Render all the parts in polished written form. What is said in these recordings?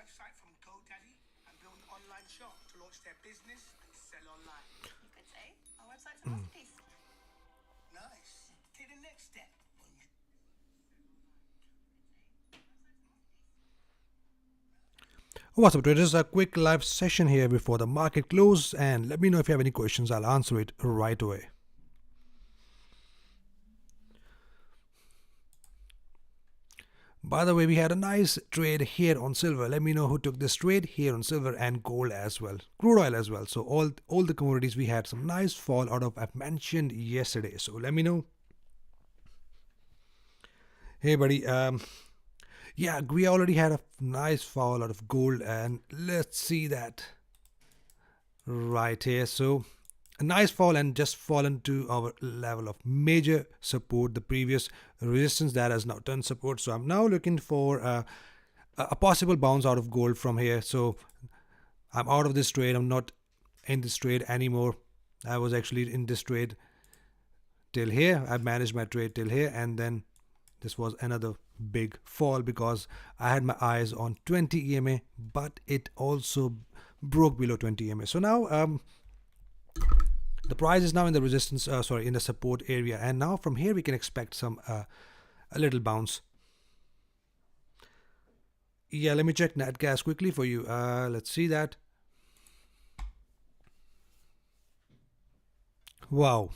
website from GoDaddy and build an online shop to launch their business and sell online. You could say our website's a masterpiece. Nice. Take the next step. What's up, traders? A quick live session here before the market close, and let me know if you have any questions. I'll answer it right away. By the way, we had a nice trade here on silver. Let me know who took this trade here on silver and gold as well, crude oil as well. So all the commodities, we had some nice fall out of I've mentioned yesterday. So let me know. Hey buddy, yeah, we already had a nice fall out of gold, and let's see that right here. So a nice fall and just fallen to our level of major support, the previous resistance that has now turned support. So I'm now looking for a possible bounce out of gold from here. So I'm out of this trade. I'm not in this trade anymore. I was actually in this trade till here. I managed my trade till here, and then this was another big fall because I had my eyes on 20 EMA, but it also broke below 20 EMA. So now the price is now in the resistance, in the support area, and now from here we can expect some a little bounce. Yeah, let me check nat gas quickly for you. Let's see that. Wow.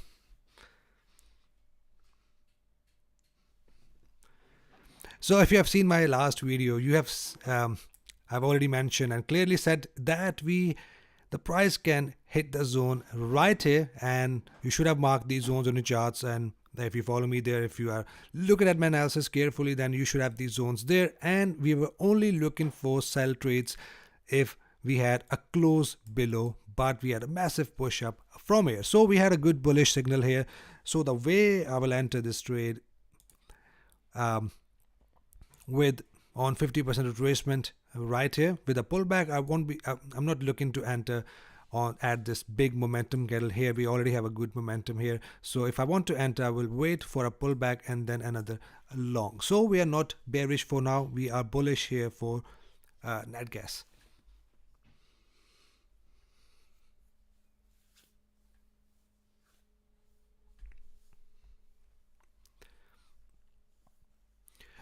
So if you have seen my last video, you have I've already mentioned and clearly said that the price can hit the zone right here, and you should have marked these zones on the charts. And if you follow me there, if you are looking at my analysis carefully, then you should have these zones there. And we were only looking for sell trades if we had a close below, but we had a massive push up from here. So we had a good bullish signal here. So the way I will enter this trade with on 50% retracement right here with a pullback, I'm not looking to enter on at this big momentum candle here. We already have a good momentum here. So if I want to enter, I will wait for a pullback and then another long. So we are not bearish for now. We are bullish here for nat gas.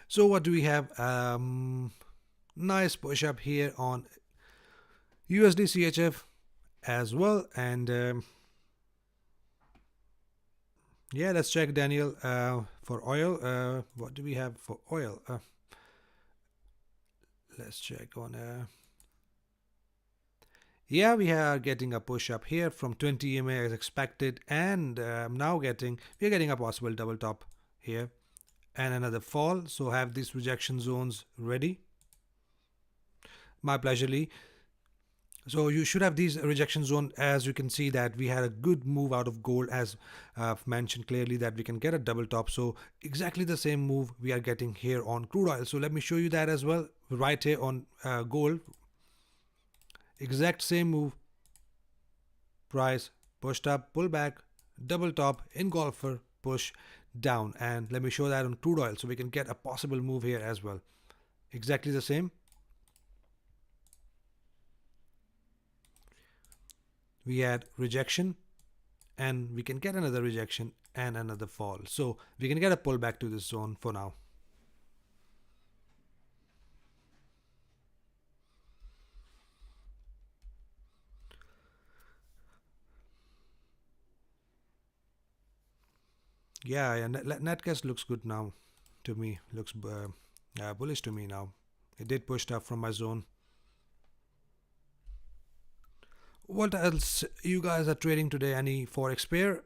So what do we have? Nice push up here on USD CHF as well. And yeah, let's check Daniel for oil. What do we have for oil? Let's check on yeah, we are getting a push up here from 20 EMA as expected, and now we're getting a possible double top here and another fall. So have these rejection zones ready. My pleasure, Lee. So you should have these rejection zone. As you can see that we had a good move out of gold, as I've mentioned clearly that we can get a double top. So exactly the same move we are getting here on crude oil. So let me show you that as well right here on gold. Exact same move. Price pushed up, pull back, double top, engulfer, push down. And let me show that on crude oil so we can get a possible move here as well. Exactly the same. We had rejection, and we can get another rejection and another fall. So we can get a pullback to this zone for now. Yeah, Netcast looks good now to me. Looks bullish to me now. It did push up from my zone. What else you guys are trading today? Any forex pair?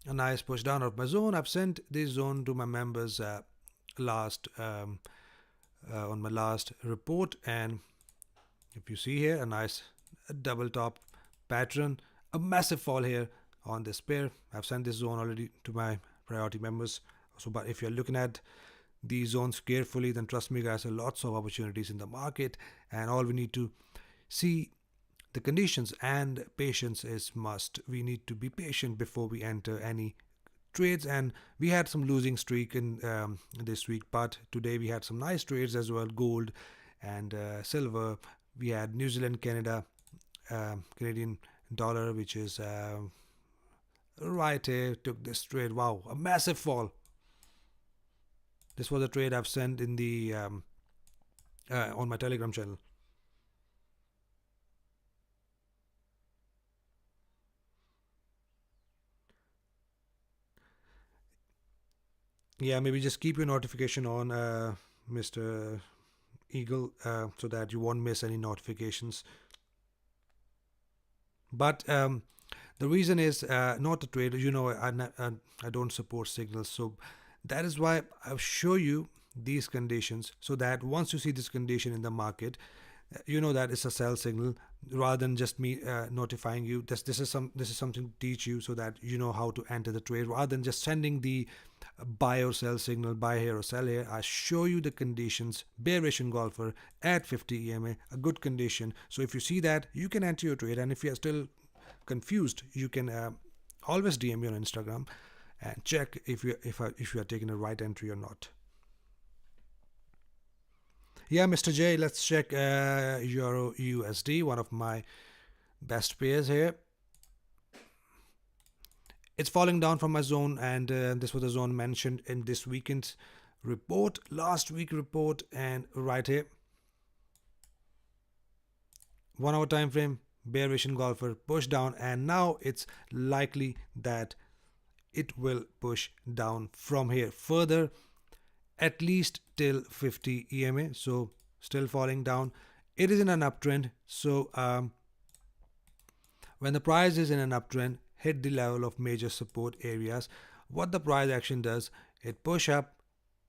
A nice push down of my zone. I've sent this zone to my members on my last report, and if you see here, a nice double top pattern, a massive fall here on this pair. I've sent this zone already to my priority members. So, but if you're looking at these zones carefully, then trust me guys, there are lots of opportunities in the market, and all we need to see the conditions, and patience is must. We need to be patient before we enter any trades, and we had some losing streak in this week, but today we had some nice trades as well. Gold and silver. We had New Zealand, Canada, Canadian dollar, which is right here. Took this trade. Wow, a massive fall. This was a trade I've sent in the on my Telegram channel. Yeah, maybe just keep your notification on, Mr. Eagle, so that you won't miss any notifications. But the reason is not the trade. I don't support signals, so that is why I'll show you these conditions, so that once you see this condition in the market, you know that it's a sell signal, rather than just me notifying you. This is something to teach you, so that you know how to enter the trade, rather than just sending the buy or sell signal, buy here or sell here. I show you the conditions, bearish engulfer at 50 EMA, a good condition. So if you see that, you can enter your trade. And if you are still confused, you can always DM me on Instagram and check if you are taking a right entry or not. Yeah, Mr. J, let's check Euro USD, one of my best pairs here. It's falling down from my zone, and this was the zone mentioned in this weekend's report, last week report, and right here. 1 hour time frame, bearish engulfer, push down, and now it's likely that it will push down from here further, at least till 50 EMA. So still falling down. It is in an uptrend. So when the price is in an uptrend, hit the level of major support areas, what the price action does, it push up,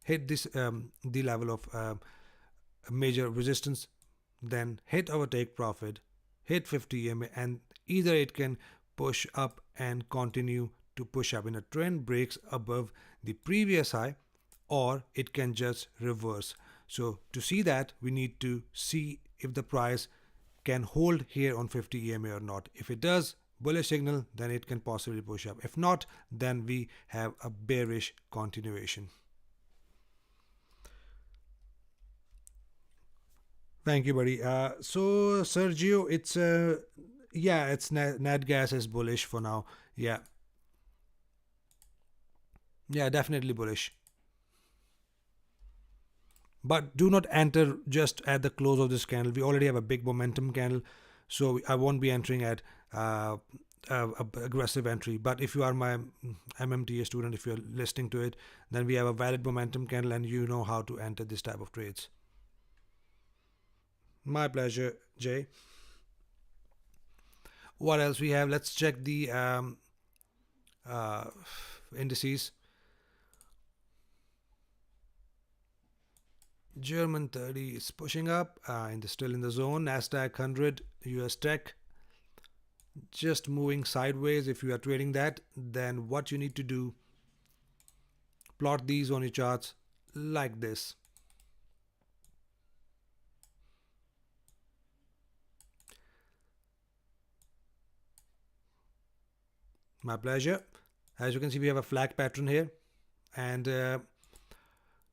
hit this the level of major resistance, then hit our take profit, hit 50 EMA, and either it can push up and continue to push up in a trend, breaks above the previous high, or it can just reverse. So to see that, we need to see if the price can hold here on 50 EMA or not. If it does, bullish signal, then it can possibly push up. If not, then we have a bearish continuation. Thank you, buddy. So Sergio, it's yeah, it's net gas is bullish for now. Yeah, definitely bullish. But do not enter just at the close of this candle. We already have a big momentum candle, so I won't be entering at aggressive entry. But if you are my MMTA student, if you're listening to it, then we have a valid momentum candle, and you know how to enter this type of trades. My pleasure, Jay. What else we have? Let's check the indices. German 30 is pushing up, still in the zone. Nasdaq 100, US Tech, just moving sideways. If you are trading that, then what you need to do, plot these on your charts like this. My pleasure. As you can see, we have a flag pattern here, and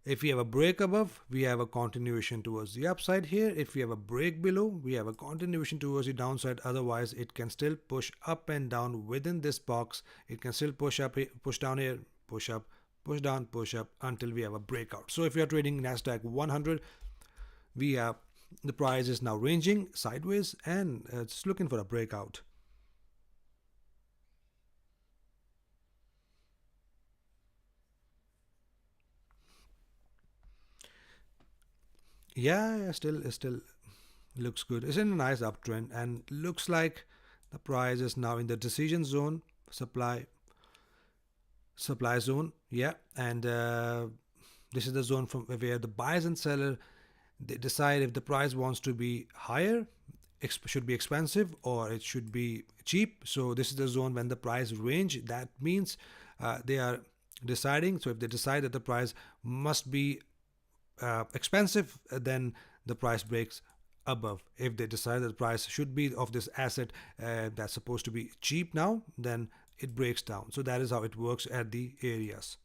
if we have a break above, we have a continuation towards the upside here. If we have a break below, we have a continuation towards the downside. Otherwise, it can still push up and down within this box. It can still push up, push down here, push up, push down, push up, until we have a breakout. So if you are trading Nasdaq 100, we have the price is now ranging sideways, and it's looking for a breakout. Yeah, still looks good. It's in a nice uptrend, and looks like the price is now in the decision zone, supply zone. Yeah, and this is the zone from where the buyers and seller, they decide if the price wants to be higher, should be expensive, or it should be cheap. So this is the zone when the price range. That means they are deciding. So if they decide that the price must be expensive, then the price breaks above. If they decide that the price should be of this asset that's supposed to be cheap now, then it breaks down. So that is how it works at the areas.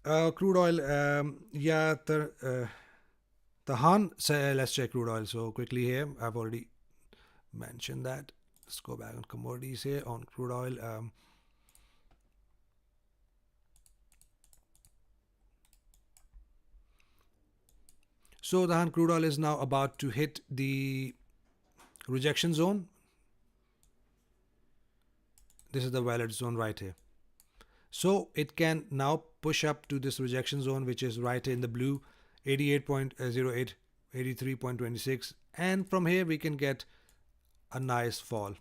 Crude oil, yeah, the Han, let's check crude oil. So quickly here, I've already mentioned that. Let's go back on commodities here on crude oil. So the Han crude oil is now about to hit the rejection zone. This is the valid zone right here. So it can now push up to this rejection zone, which is right in the blue, 88.08, 83.26, and from here we can get a nice fall.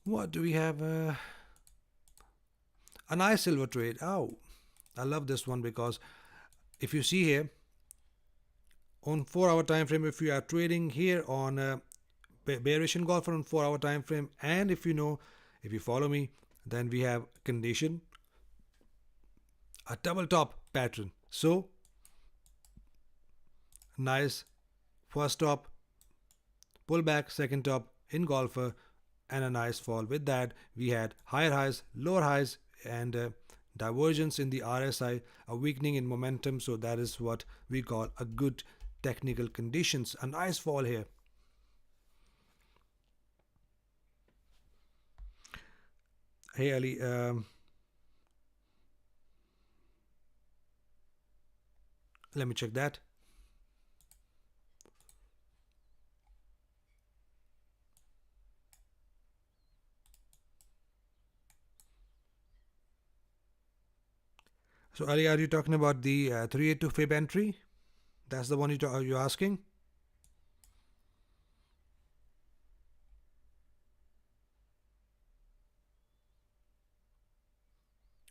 What do we have? A nice silver trade. Oh, I love this one because if you see here on 4-hour time frame, if you are trading here on bearish engulfer on 4-hour time frame, and if you follow me, then we have condition a double top pattern. So nice first top, pullback, second top engulfer, and a nice fall. With that, we had higher highs, lower highs, and divergence in the RSI, a weakening in momentum. So that is what we call a good technical conditions. A nice fall here. Hey Ali, let me check that. So Ali, are you talking about the 382 fib entry? That's the one you're asking?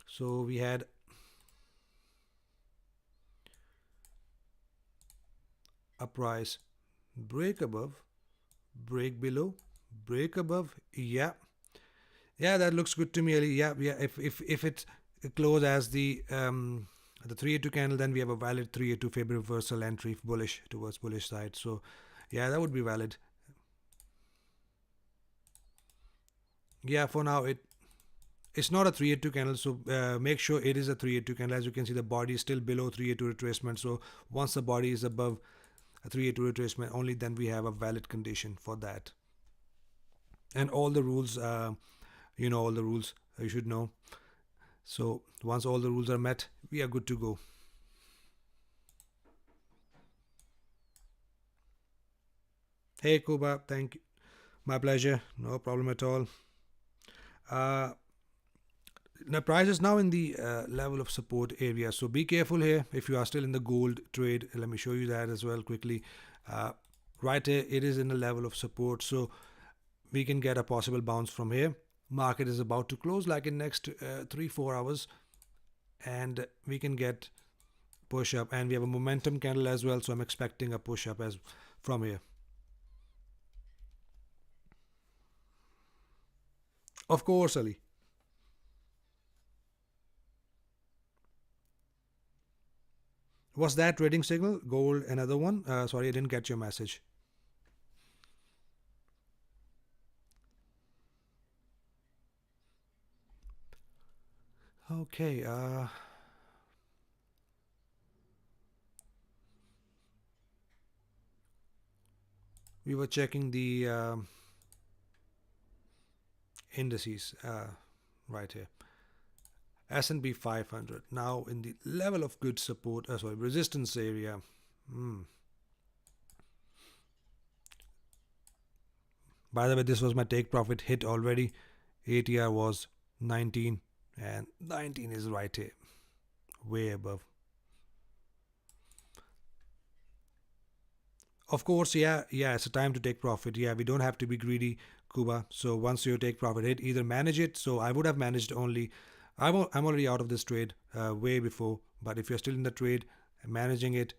So we had a price break above, break below, break above. Yeah, that looks good to me, Ali. Yeah. If it's close as the 382 candle, then we have a valid 382 fib reversal entry, bullish towards bullish side. So yeah, that would be valid. Yeah, for now it's not a 382 candle, so make sure it is a 382 candle. As you can see, the body is still below 382 retracement. So once the body is above a 382 retracement, only then we have a valid condition for that. And all the rules, all the rules you should know. So once all the rules are met, we are good to go. Hey Kuba, thank you. My pleasure. No problem at all. The price is now in the level of support area, so be careful here if you are still in the gold trade. Let me show you that as well quickly. Right here it is in the level of support, so we can get a possible bounce from here. Market is about to close like in next 3-4 hours, and we can get push up, and we have a momentum candle as well, so I'm expecting a push up as from here. Of course, Ali. Was that trading signal? Gold, another one? Sorry, I didn't get your message. Okay. We were checking the indices right here. S&P 500 now in the level of good support, resistance area. By the way, this was my take profit hit already. ATR was 19, and 19 is right here, way above. Of course, yeah, it's a time to take profit. Yeah, we don't have to be greedy, Kuba. So once you take profit hit, either manage it. So I would have managed only. I'm already out of this trade way before. But if you're still in the trade, managing it,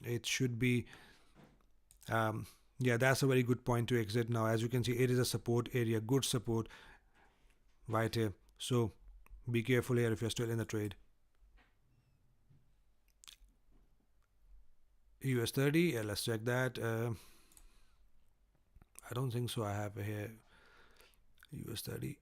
it should be. Yeah, that's a very good point to exit now. As you can see, it is a support area, good support right here. So be careful here if you're still in the trade. US 30, let's check that. I don't think so. I have here US 30.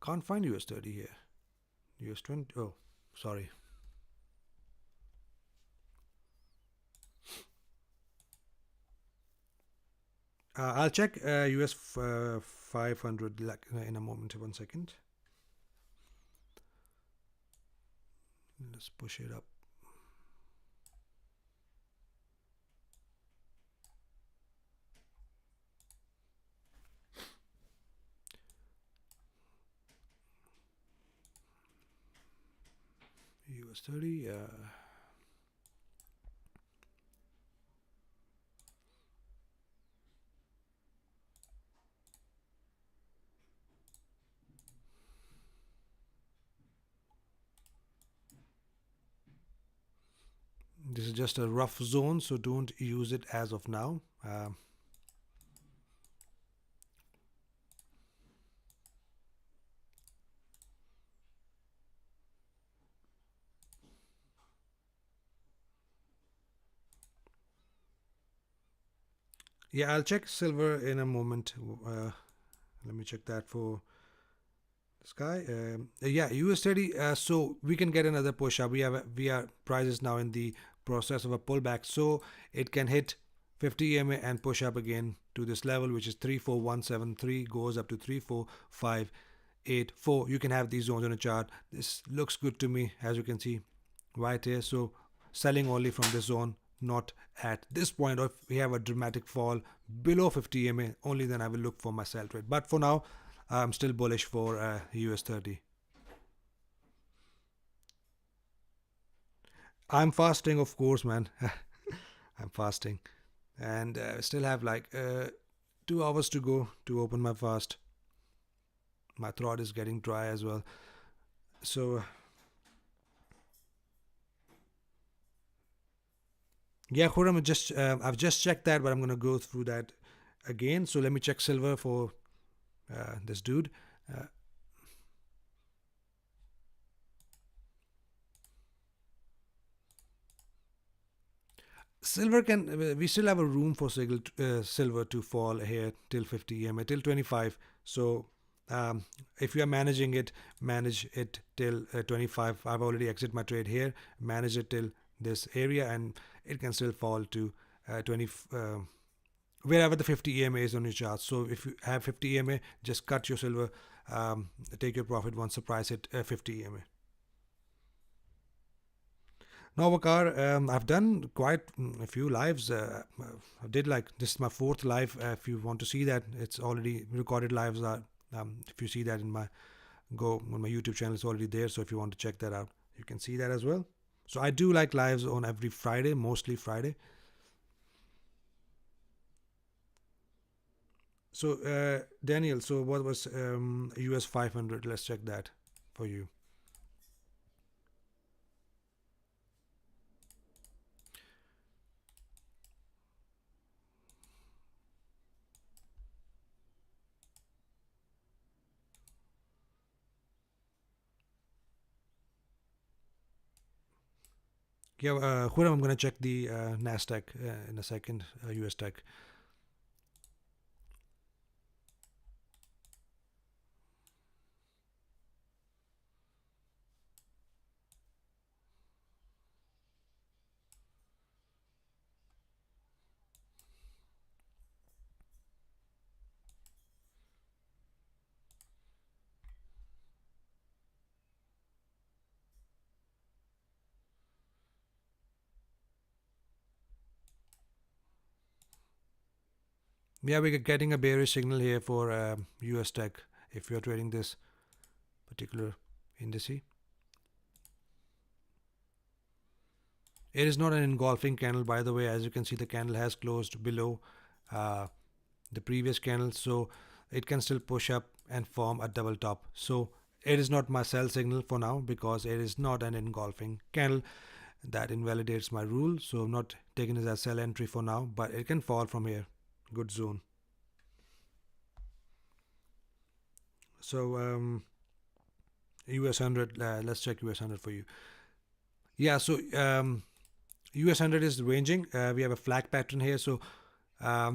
Can't find US 30 here. US 20. Oh, sorry. I'll check US 500 in a moment. 1 second. Let's push it up. US 30. This is just a rough zone, so don't use it as of now. Yeah, I'll check silver in a moment. Let me check that for this guy. Yeah, US 30. So we can get another push up. We are prices now in the process of a pullback, so it can hit 50 EMA and push up again to this level, which is 34173, goes up to 34584. You can have these zones on a chart. This looks good to me, as you can see right here. So selling only from this zone, not at this point. Or if we have a dramatic fall below 50 EMA, only then I will look for my sell trade. But for now, I'm still bullish for US 30. I'm fasting, of course, man. I'm fasting, and still have like 2 hours to go to open my fast. My throat is getting dry as well. So yeah, Khurram, I've just checked that, but I'm gonna go through that again. So let me check silver for this dude. Silver can, we still have a room for silver to fall here till 50 EMA, till 25. So if you are managing it, manage it till 25. I've already exited my trade here, manage it till this area, and it can still fall to 20, wherever the 50 EMA is on your chart. So if you have 50 EMA, just cut your silver, take your profit once the price hit 50 EMA. Now, Vakar, I've done quite a few lives. I did like, this is my 4th live. If you want to see that, it's already recorded lives. If you see that in my go on my YouTube channel, it's already there. So if you want to check that out, you can see that as well. So I do like lives on every Friday, mostly Friday. So Daniel, so what was US 500? Let's check that for you. Yeah, Khurram, I'm going to check the NASDAQ in a second, US Tech. Yeah, we're getting a bearish signal here for US Tech if you're trading this particular indice. It is not an engulfing candle, by the way. As you can see, the candle has closed below the previous candle. So it can still push up and form a double top. So it is not my sell signal for now because it is not an engulfing candle. That invalidates my rule, so I'm not taking it as sell entry for now, but it can fall from here. Good zone. So US 100, let's check US 100 for you. Yeah, so US 100 is ranging. We have a flag pattern here, so I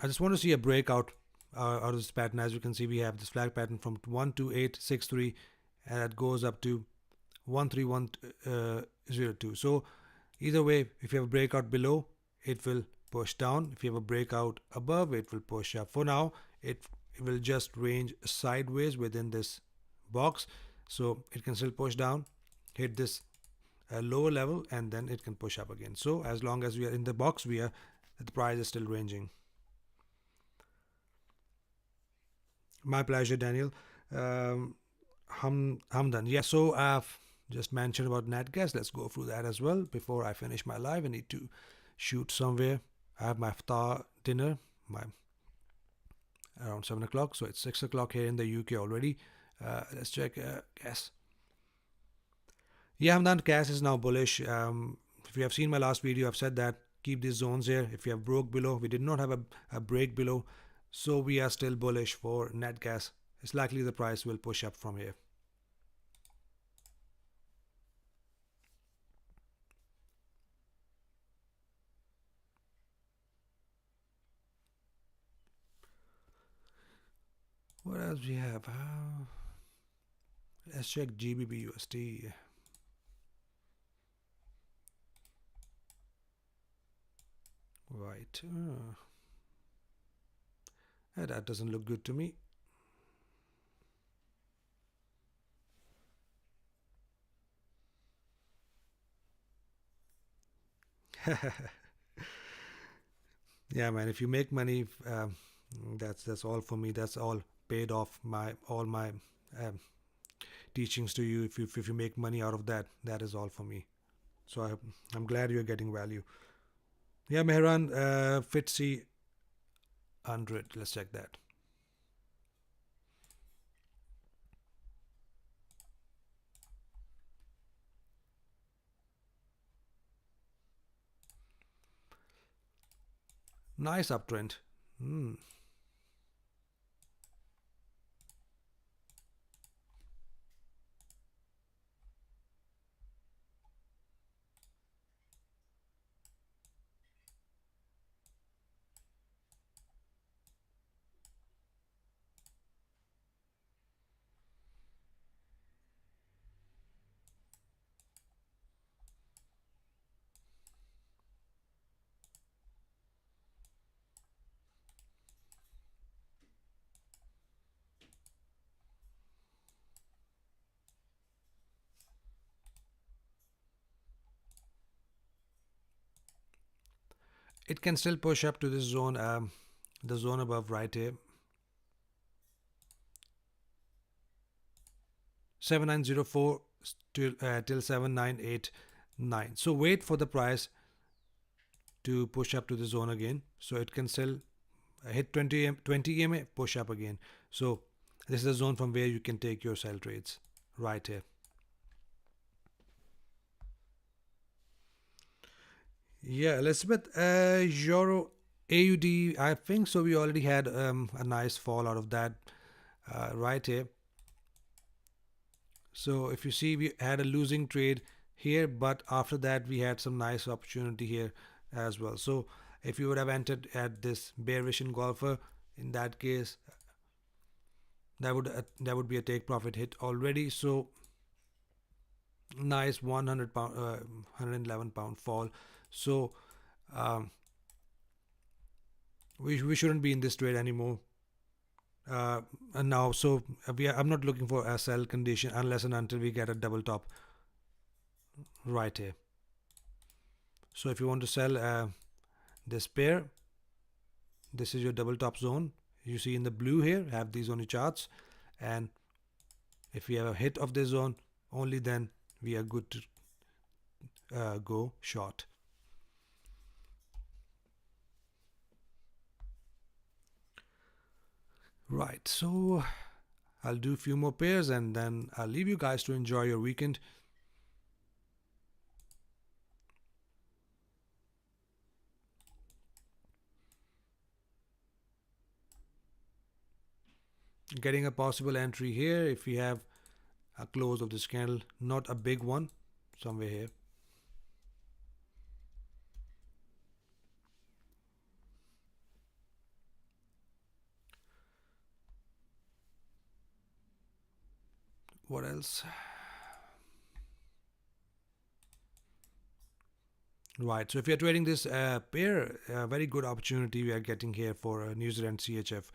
just want to see a breakout out of this pattern. As you can see, we have this flag pattern from 12863 and it goes up to 13102. So either way, if you have a breakout below, it will push down. If you have a breakout above, it will push up. For now, it will just range sideways within this box, so it can still push down, hit this lower level, and then it can push up again. So as long as we are in the box, the price is still ranging. My pleasure, Daniel. Hamdan. Yeah, so I've just mentioned about nat gas. Let's go through that as well before I finish my live. I need to shoot somewhere. I have my iftar dinner around 7 o'clock, so it's 6 o'clock here in the UK already. Let's check gas. Yeah, Hamdan, gas is now bullish. If you have seen my last video, I've said that keep these zones here. If you have broke below, we did not have a break below, so we are still bullish for net gas. It's likely the price will push up from here. What else we have? Let's check GBP USD. Right. That doesn't look good to me. Yeah, man. If you make money, that's all for me. That's all paid off all my teachings to you. If you make money out of that, that is all for me. So I'm glad you're getting value. Yeah, Mehran, FTSE 100. Let's check that. Nice uptrend. It can still push up to this zone, the zone above right here. 7904 till 7989. So wait for the price to push up to the zone again. So it can still hit 20 EMA, push up again. So this is a zone from where you can take your sell trades right here. Yeah, Elizabeth, Euro AUD, I think so. We already had a nice fall out of that right here. So if you see, we had a losing trade here, but after that we had some nice opportunity here as well. So if you would have entered at this bearish engulfer, in that case, that would be a take profit hit already. So nice 100 pound, 111 pound fall. So we shouldn't be in this trade anymore. And now, so I'm not looking for a sell condition unless and until we get a double top right here. So if you want to sell this pair, this is your double top zone. You see in the blue here, have these on your charts, and if we have a hit of this zone, only then we are good to go short. Right, so I'll do a few more pairs and then I'll leave you guys to enjoy your weekend. Getting a possible entry here if we have a close of this candle, not a big one, somewhere here. What else? Right, so if you're trading this pair, a very good opportunity we are getting here for New Zealand CHF.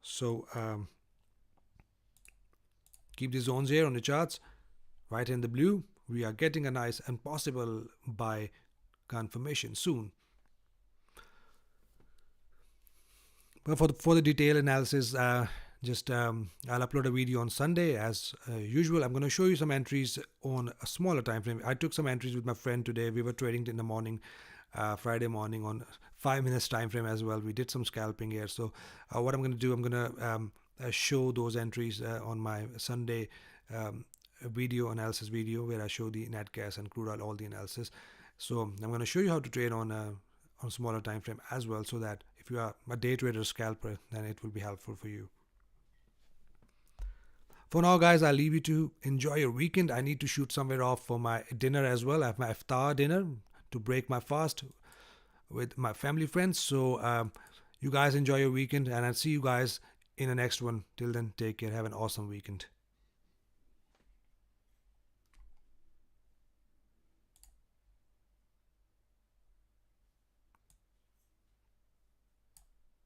So keep the zones here on the charts. Right in the blue, we are getting a nice and possible buy confirmation soon. But for the detailed analysis, I'll upload a video on Sunday as usual. I'm going to show you some entries on a smaller time frame. I took some entries with my friend today. We were trading in the morning, Friday morning on 5 minutes time frame as well. We did some scalping here. So what I'm going to do, I'm going to show those entries on my Sunday video analysis video where I show the net gas and crude oil, all the analysis. So I'm going to show you how to trade on smaller time frame as well, so that if you are a day trader scalper, then it will be helpful for you. For now, guys, I'll leave you to enjoy your weekend. I need to shoot somewhere off for my dinner as well. I have my iftar dinner to break my fast with my family friends. So you guys enjoy your weekend, and I'll see you guys in the next one. Till then, take care. Have an awesome weekend.